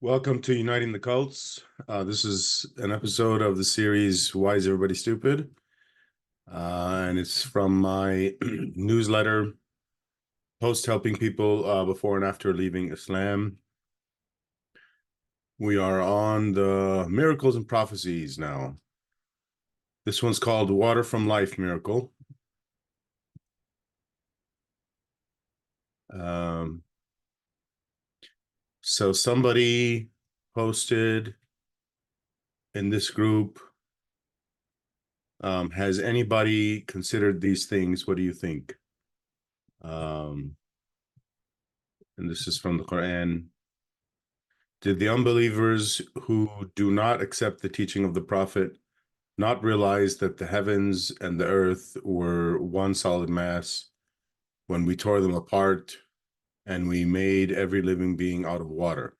Welcome to Uniting the Cults. This is an episode of the series Why is Everybody Stupid? And it's from my newsletter post helping people before and after leaving Islam. We are on the miracles and prophecies now. This one's called Water from Life Miracle. So somebody posted in this group, has anybody considered these things? What do you think? And this is from the Quran. Did the unbelievers who do not accept the teaching of the Prophet not realize that the heavens and the earth were one solid mass when we tore them apart and we made every living being out of water?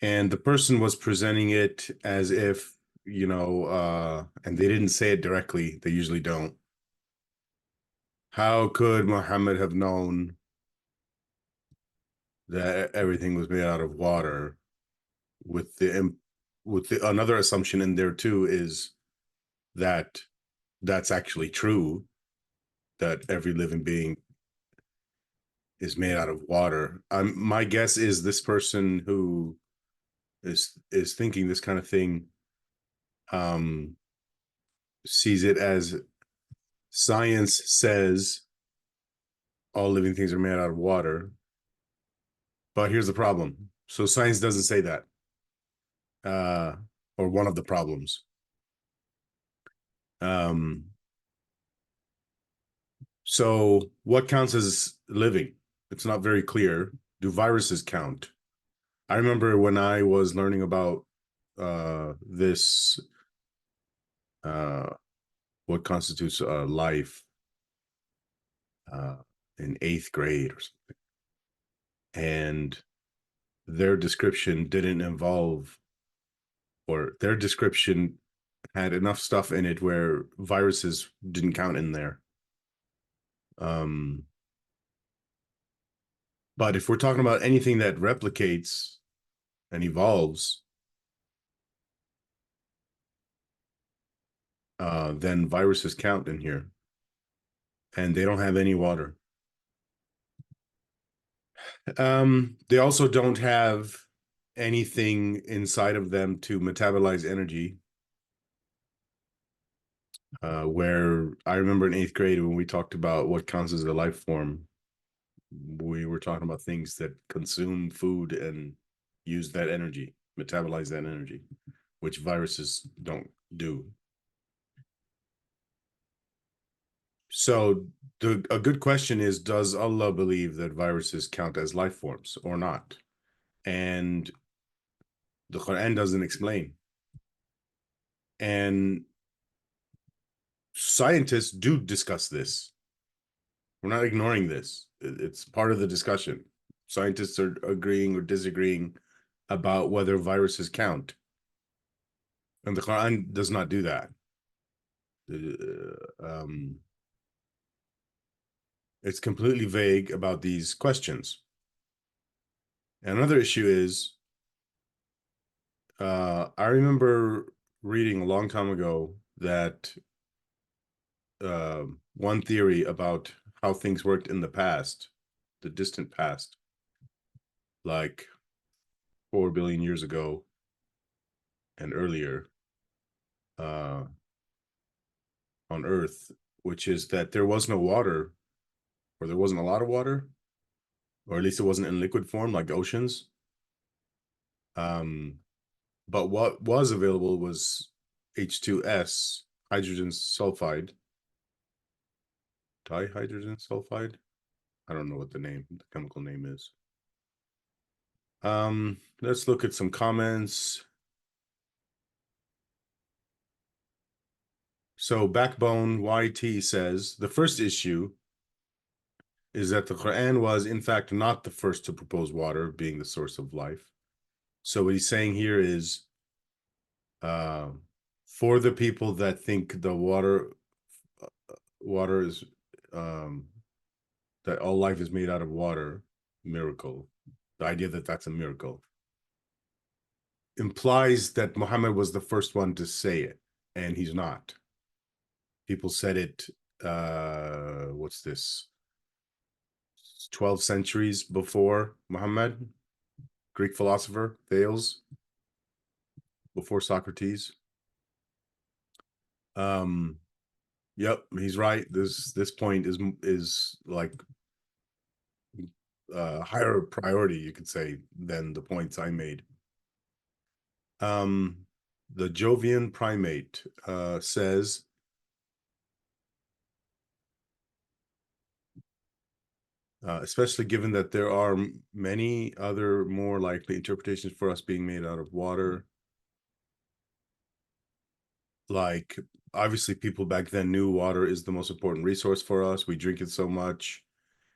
And the person was presenting it as if, and they didn't say it directly. They usually don't. How could Muhammad have known that everything was made out of water? With the another assumption in there too is that that's actually true, that every living being is made out of water. My guess is this person who is thinking this kind of thing sees it as science says all living things are made out of water. But here's the problem. So science doesn't say that, or one of the problems. So what counts as living? It's not very clear. Do viruses count? I remember when I was learning about this, what constitutes life in 8th grade or something. And their description didn't involve, or their description had enough stuff in it where viruses didn't count in there. But if we're talking about anything that replicates and evolves, then viruses count in here. And they don't have any water. They also don't have anything inside of them to metabolize energy. Where I remember in 8th grade when we talked about what counts as a life form, we were talking about things that consume food and use that energy, metabolize that energy, which viruses don't do. So a good question is, does Allah believe that viruses count as life forms or not? And the Quran doesn't explain. And scientists do discuss this. We're not ignoring this. It's part of the discussion. Scientists are agreeing or disagreeing about whether viruses count. And the Quran does not do that. It's completely vague about these questions. And another issue is, I remember reading a long time ago that one theory about how things worked in the past, the distant past, like 4 billion years ago and earlier, on Earth, which is that there was no water, or there wasn't a lot of water, or at least it wasn't in liquid form like oceans. But what was available was H2S, hydrogen sulfide, dihydrogen sulfide. I don't know what the chemical name is. Let's look at some comments. So Backbone YT says, the first issue is that the Quran was, in fact, not the first to propose water being the source of life. So what he's saying here is, for the people that think the water is, that all life is made out of water, miracle, the idea that that's a miracle. implies that Muhammad was the first one to say it, and he's not. People said it, what's this? 12 centuries before Muhammad, Greek philosopher, Thales, before Socrates. Yep, he's right. This point is like higher priority, you could say, than the points I made. The Jovian primate says, especially given that there are many other more likely interpretations for us being made out of water. Like, obviously, people back then knew water is the most important resource for us. We drink it so much.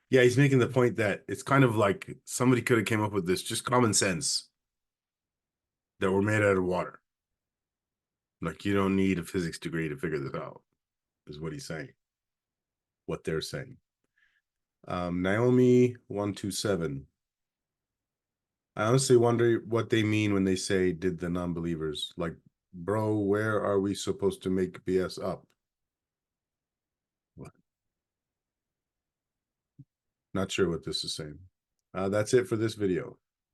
Yeah, he's making the point that it's kind of like somebody could have came up with this, just common sense, that we're made out of water. Like, you don't need a physics degree to figure this out, is what he's saying, what they're saying. Naomi 127. I honestly wonder what they mean when they say, did the non-believers? Like, bro, where are we supposed to make BS up? What? Not sure what this is saying. That's it for this video.